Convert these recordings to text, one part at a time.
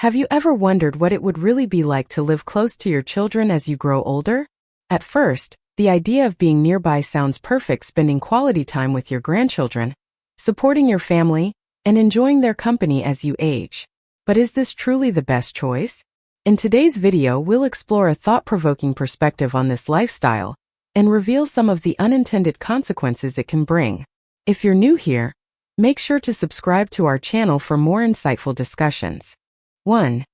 Have you ever wondered what it would really be like to live close to your children as you grow older? At first, the idea of being nearby sounds perfect, spending quality time with your grandchildren, supporting your family, and enjoying their company as you age. But is this truly the best choice? In today's video, we'll explore a thought-provoking perspective on this lifestyle and reveal some of the unintended consequences it can bring. If you're new here, make sure to subscribe to our channel for more insightful discussions. 1.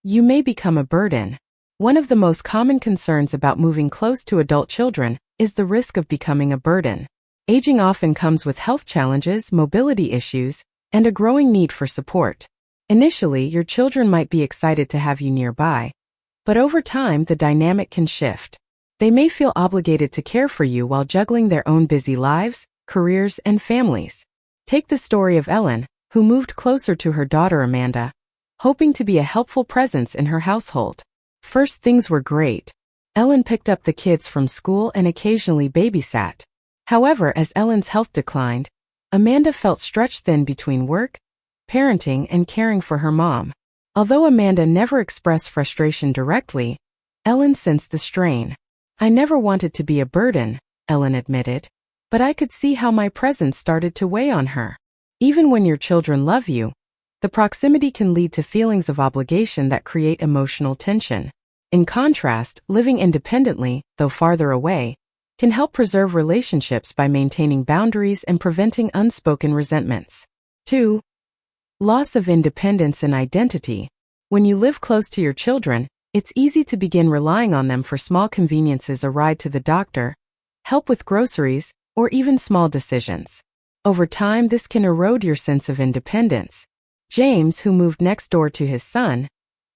You may become a burden. One of the most common concerns about moving close to adult children is the risk of becoming a burden. Aging often comes with health challenges, mobility issues, and a growing need for support. Initially, your children might be excited to have you nearby, but over time the dynamic can shift. They may feel obligated to care for you while juggling their own busy lives, careers, and families. Take the story of Ellen, who moved closer to her daughter Amanda, hoping to be a helpful presence in her household. First, things were great. Ellen picked up the kids from school and occasionally babysat. However, as Ellen's health declined, Amanda felt stretched thin between work, parenting, and caring for her mom. Although Amanda never expressed frustration directly, Ellen sensed the strain. "I never wanted to be a burden," Ellen admitted, "but I could see how my presence started to weigh on her." Even when your children love you, the proximity can lead to feelings of obligation that create emotional tension. In contrast, living independently, though farther away, can help preserve relationships by maintaining boundaries and preventing unspoken resentments. 2. Loss of independence and identity. When you live close to your children, it's easy to begin relying on them for small conveniences, a ride to the doctor, help with groceries, or even small decisions. Over time, this can erode your sense of independence. James, who moved next door to his son,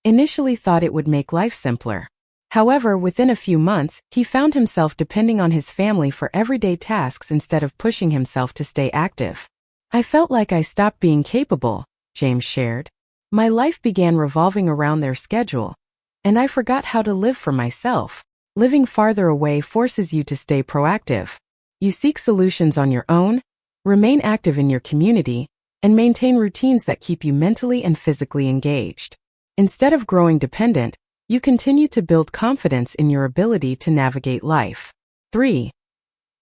initially thought it would make life simpler. However, within a few months, he found himself depending on his family for everyday tasks instead of pushing himself to stay active. "I felt like I stopped being capable," James shared. "My life began revolving around their schedule, and I forgot how to live for myself." Living farther away forces you to stay proactive. You seek solutions on your own, remain active in your community, and maintain routines that keep you mentally and physically engaged. Instead of growing dependent, you continue to build confidence in your ability to navigate life. 3.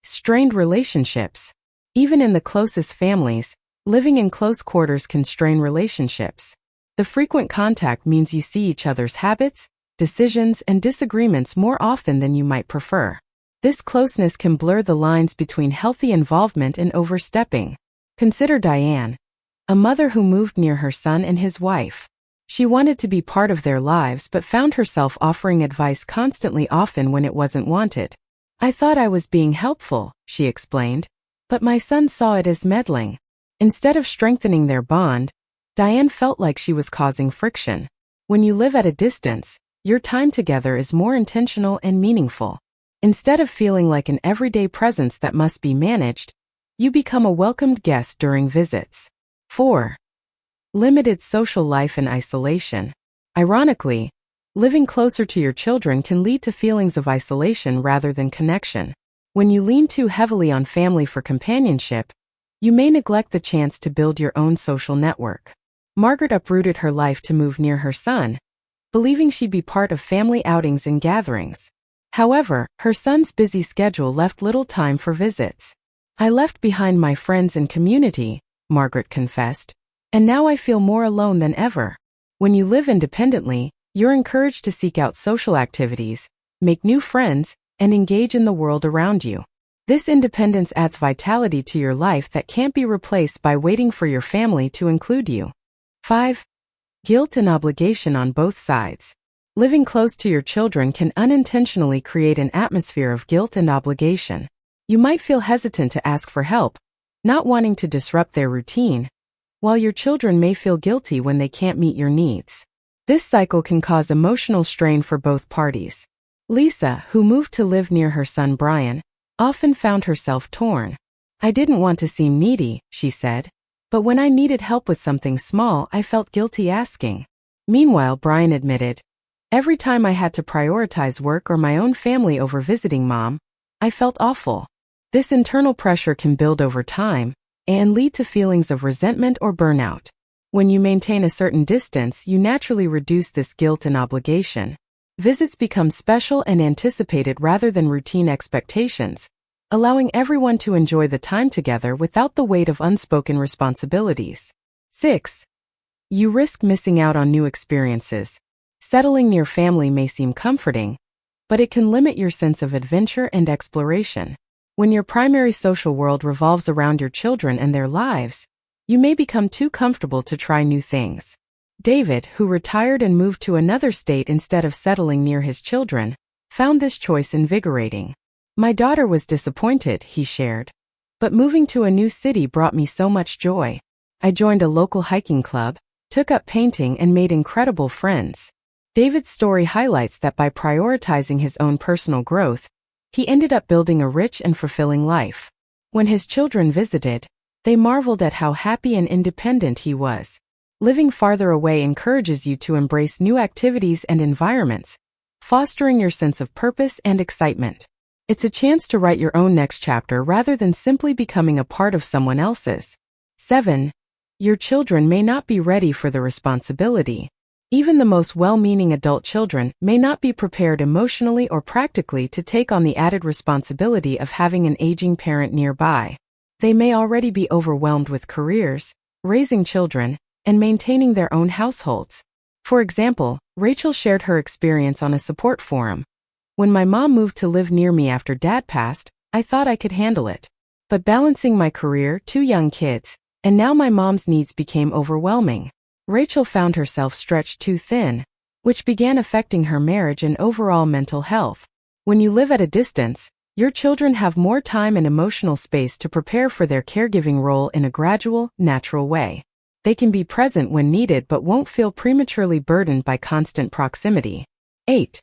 Strained relationships. Even in the closest families, living in close quarters can strain relationships. The frequent contact means you see each other's habits, decisions, and disagreements more often than you might prefer. This closeness can blur the lines between healthy involvement and overstepping. Consider Diane, a mother who moved near her son and his wife. She wanted to be part of their lives but found herself offering advice constantly, often when it wasn't wanted. "I thought I was being helpful," she explained, "but my son saw it as meddling." Instead of strengthening their bond, Diane felt like she was causing friction. When you live at a distance, your time together is more intentional and meaningful. Instead of feeling like an everyday presence that must be managed, you become a welcomed guest during visits. 4. Limited social life and isolation. Ironically, living closer to your children can lead to feelings of isolation rather than connection. When you lean too heavily on family for companionship, you may neglect the chance to build your own social network. Margaret uprooted her life to move near her son, believing she'd be part of family outings and gatherings. However, her son's busy schedule left little time for visits. "I left behind my friends and community," Margaret confessed, "and now I feel more alone than ever." When you live independently, you're encouraged to seek out social activities, make new friends, and engage in the world around you. This independence adds vitality to your life that can't be replaced by waiting for your family to include you. 5. Guilt and obligation on both sides. Living close to your children can unintentionally create an atmosphere of guilt and obligation. You might feel hesitant to ask for help, not wanting to disrupt their routine, while your children may feel guilty when they can't meet your needs. This cycle can cause emotional strain for both parties. Lisa, who moved to live near her son Brian, often found herself torn. "I didn't want to seem needy," she said, "but when I needed help with something small, I felt guilty asking." Meanwhile, Brian admitted, "Every time I had to prioritize work or my own family over visiting mom, I felt awful." This internal pressure can build over time and lead to feelings of resentment or burnout. When you maintain a certain distance, you naturally reduce this guilt and obligation. Visits become special and anticipated rather than routine expectations, allowing everyone to enjoy the time together without the weight of unspoken responsibilities. 6. You risk missing out on new experiences. Settling near family may seem comforting, but it can limit your sense of adventure and exploration. When your primary social world revolves around your children and their lives, you may become too comfortable to try new things. David, who retired and moved to another state instead of settling near his children, found this choice invigorating. My daughter was disappointed, he shared, but moving to a new city brought me so much joy. I joined a local hiking club, took up painting, and made incredible friends. David's story highlights that by prioritizing his own personal growth, he ended up building a rich and fulfilling life. When his children visited, they marveled at how happy and independent he was. Living farther away encourages you to embrace new activities and environments, fostering your sense of purpose and excitement. It's a chance to write your own next chapter rather than simply becoming a part of someone else's. 7. Your children may not be ready for the responsibility. Even the most well-meaning adult children may not be prepared emotionally or practically to take on the added responsibility of having an aging parent nearby. They may already be overwhelmed with careers, raising children, and maintaining their own households. For example, Rachel shared her experience on a support forum. When my mom moved to live near me after Dad passed, I thought I could handle it. But balancing my career, 2 young kids, and now my mom's needs became overwhelming. Rachel found herself stretched too thin, which began affecting her marriage and overall mental health. When you live at a distance, your children have more time and emotional space to prepare for their caregiving role in a gradual, natural way. They can be present when needed but won't feel prematurely burdened by constant proximity. 8.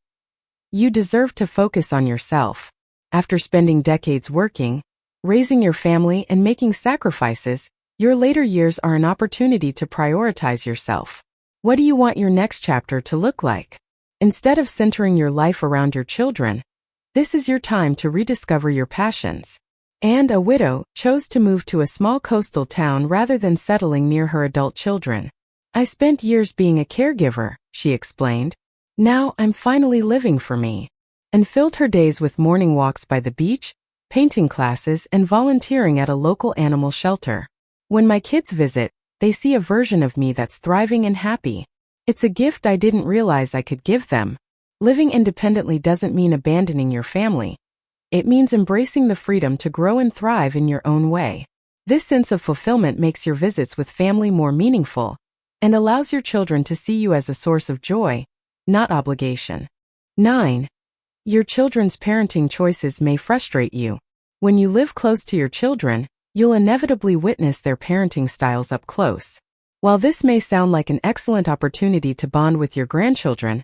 You deserve to focus on yourself. After spending decades working, raising your family, and making sacrifices, your later years are an opportunity to prioritize yourself. What do you want your next chapter to look like? Instead of centering your life around your children, this is your time to rediscover your passions. And a widow chose to move to a small coastal town rather than settling near her adult children. I spent years being a caregiver, she explained. Now I'm finally living for me. And filled her days with morning walks by the beach, painting classes, and volunteering at a local animal shelter. When my kids visit, they see a version of me that's thriving and happy. It's a gift I didn't realize I could give them. Living independently doesn't mean abandoning your family. It means embracing the freedom to grow and thrive in your own way. This sense of fulfillment makes your visits with family more meaningful and allows your children to see you as a source of joy, not obligation. 9. Your children's parenting choices may frustrate you. When you live close to your children, you'll inevitably witness their parenting styles up close. While this may sound like an excellent opportunity to bond with your grandchildren,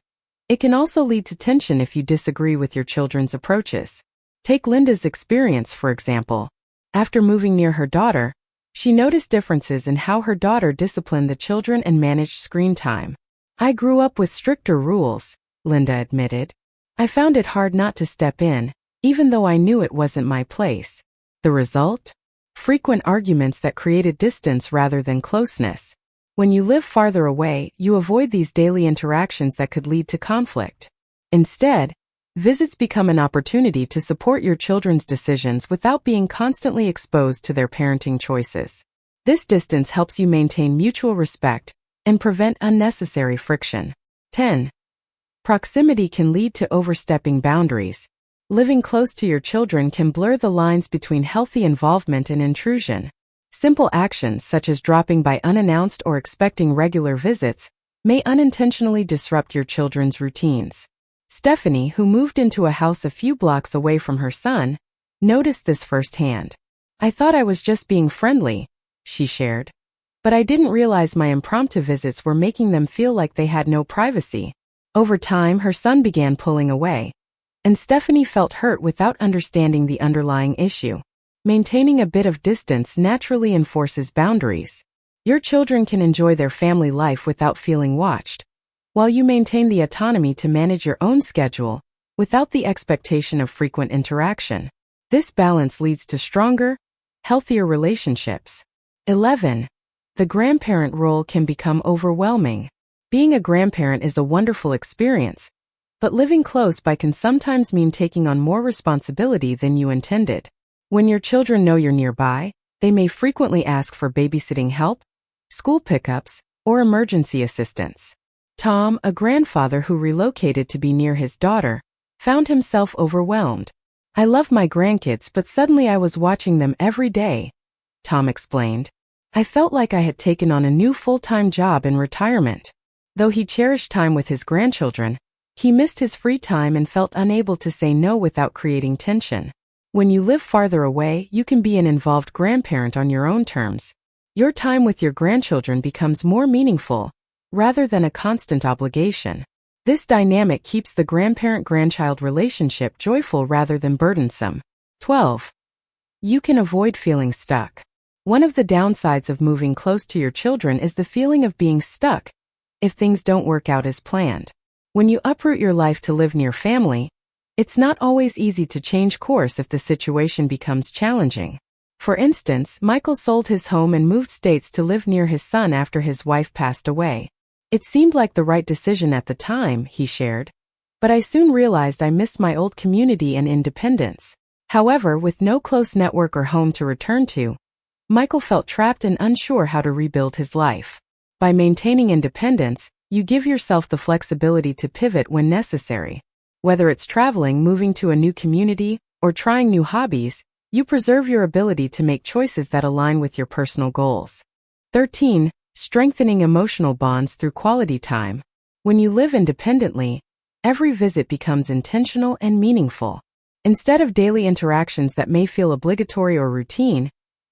it can also lead to tension if you disagree with your children's approaches. Take Linda's experience, for example. After moving near her daughter, she noticed differences in how her daughter disciplined the children and managed screen time. I grew up with stricter rules, Linda admitted. I found it hard not to step in, even though I knew it wasn't my place. The result? Frequent arguments that created distance rather than closeness. When you live farther away, you avoid these daily interactions that could lead to conflict. Instead, visits become an opportunity to support your children's decisions without being constantly exposed to their parenting choices. This distance helps you maintain mutual respect and prevent unnecessary friction. 10. Proximity can lead to overstepping boundaries. Living close to your children can blur the lines between healthy involvement and intrusion. Simple actions such as dropping by unannounced or expecting regular visits may unintentionally disrupt your children's routines. Stephanie, who moved into a house a few blocks away from her son, noticed this firsthand. I thought I was just being friendly, she shared. But I didn't realize my impromptu visits were making them feel like they had no privacy. Over time, her son began pulling away, and Stephanie felt hurt without understanding the underlying issue. Maintaining a bit of distance naturally enforces boundaries. Your children can enjoy their family life without feeling watched, while you maintain the autonomy to manage your own schedule without the expectation of frequent interaction. This balance leads to stronger, healthier relationships. 11. the grandparent role can become overwhelming. Being a grandparent is a wonderful experience, but living close by can sometimes mean taking on more responsibility than you intended. When your children know you're nearby, they may frequently ask for babysitting help, school pickups, or emergency assistance. Tom, a grandfather who relocated to be near his daughter, found himself overwhelmed. "I love my grandkids, but suddenly I was watching them every day," Tom explained. "I felt like I had taken on a new full-time job in retirement." Though he cherished time with his grandchildren, he missed his free time and felt unable to say no without creating tension. When you live farther away, you can be an involved grandparent on your own terms. Your time with your grandchildren becomes more meaningful, rather than a constant obligation. This dynamic keeps the grandparent-grandchild relationship joyful rather than burdensome. 12. You can avoid feeling stuck. One of the downsides of moving close to your children is the feeling of being stuck if things don't work out as planned. When you uproot your life to live near family, it's not always easy to change course if the situation becomes challenging. For instance, Michael sold his home and moved states to live near his son after his wife passed away. "It seemed like the right decision at the time," he shared, "but I soon realized I missed my old community and independence." However, with no close network or home to return to, Michael felt trapped and unsure how to rebuild his life. By maintaining independence, you give yourself the flexibility to pivot when necessary. Whether it's traveling, moving to a new community, or trying new hobbies, you preserve your ability to make choices that align with your personal goals. 13. Strengthening emotional bonds through quality time. When you live independently, every visit becomes intentional and meaningful. Instead of daily interactions that may feel obligatory or routine,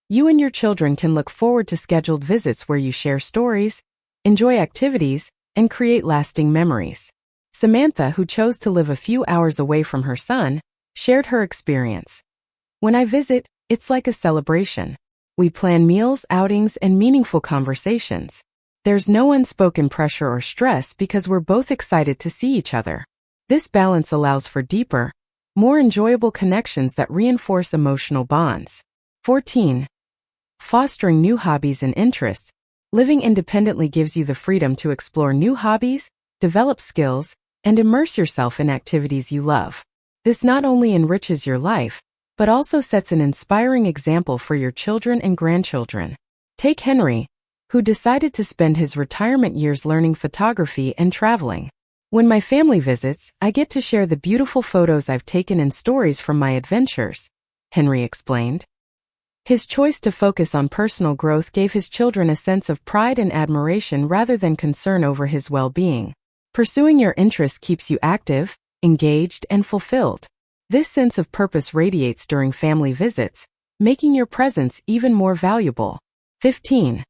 you and your children can look forward to scheduled visits where you share stories, enjoy activities, and create lasting memories. Samantha, who chose to live a few hours away from her son, shared her experience. "When I visit, it's like a celebration. We plan meals, outings, and meaningful conversations. There's no unspoken pressure or stress because we're both excited to see each other." This balance allows for deeper, more enjoyable connections that reinforce emotional bonds. 14. Fostering new hobbies and interests. Living independently gives you the freedom to explore new hobbies, develop skills, and immerse yourself in activities you love. This not only enriches your life, but also sets an inspiring example for your children and grandchildren. Take Henry, who decided to spend his retirement years learning photography and traveling. "When my family visits, I get to share the beautiful photos I've taken and stories from my adventures," Henry explained. His choice to focus on personal growth gave his children a sense of pride and admiration rather than concern over his well-being. Pursuing your interests keeps you active, engaged, and fulfilled. This sense of purpose radiates during family visits, making your presence even more valuable. 15.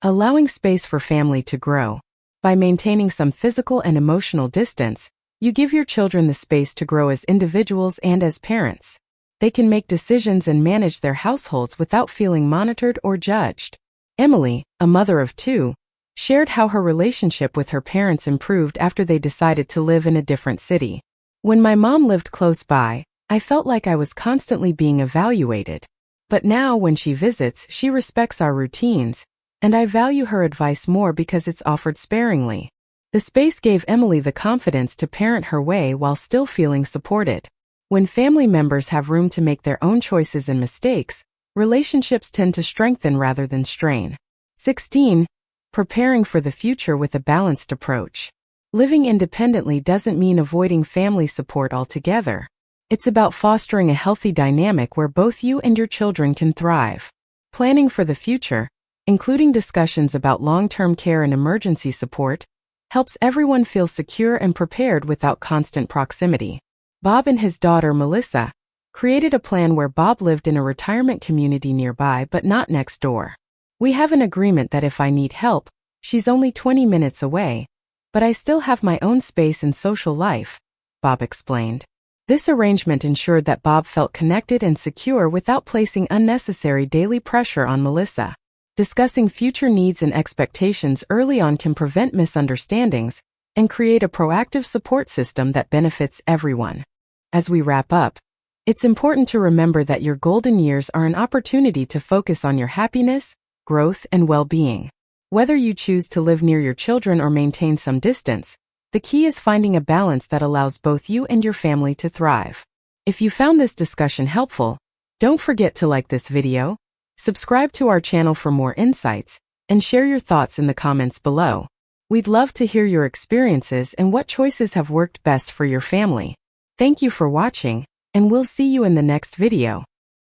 Allowing space for family to grow. By maintaining some physical and emotional distance, you give your children the space to grow as individuals and as parents. They can make decisions and manage their households without feeling monitored or judged. Emily, a mother of two, shared how her relationship with her parents improved after they decided to live in a different city. "When my mom lived close by, I felt like I was constantly being evaluated. But now when she visits, she respects our routines, and I value her advice more because it's offered sparingly." The space gave Emily the confidence to parent her way while still feeling supported. When family members have room to make their own choices and mistakes, relationships tend to strengthen rather than strain. 16. Preparing for the future with a balanced approach. Living independently doesn't mean avoiding family support altogether. It's about fostering a healthy dynamic where both you and your children can thrive. Planning for the future, including discussions about long-term care and emergency support, helps everyone feel secure and prepared without constant proximity. Bob and his daughter, Melissa, created a plan where Bob lived in a retirement community nearby but not next door. "We have an agreement that if I need help, she's only 20 minutes away, but I still have my own space and social life," Bob explained. This arrangement ensured that Bob felt connected and secure without placing unnecessary daily pressure on Melissa. Discussing future needs and expectations early on can prevent misunderstandings and create a proactive support system that benefits everyone. As we wrap up, it's important to remember that your golden years are an opportunity to focus on your happiness, growth, and well-being. Whether you choose to live near your children or maintain some distance, the key is finding a balance that allows both you and your family to thrive. If you found this discussion helpful, don't forget to like this video, subscribe to our channel for more insights, and share your thoughts in the comments below. We'd love to hear your experiences and what choices have worked best for your family. Thank you for watching, and we'll see you in the next video.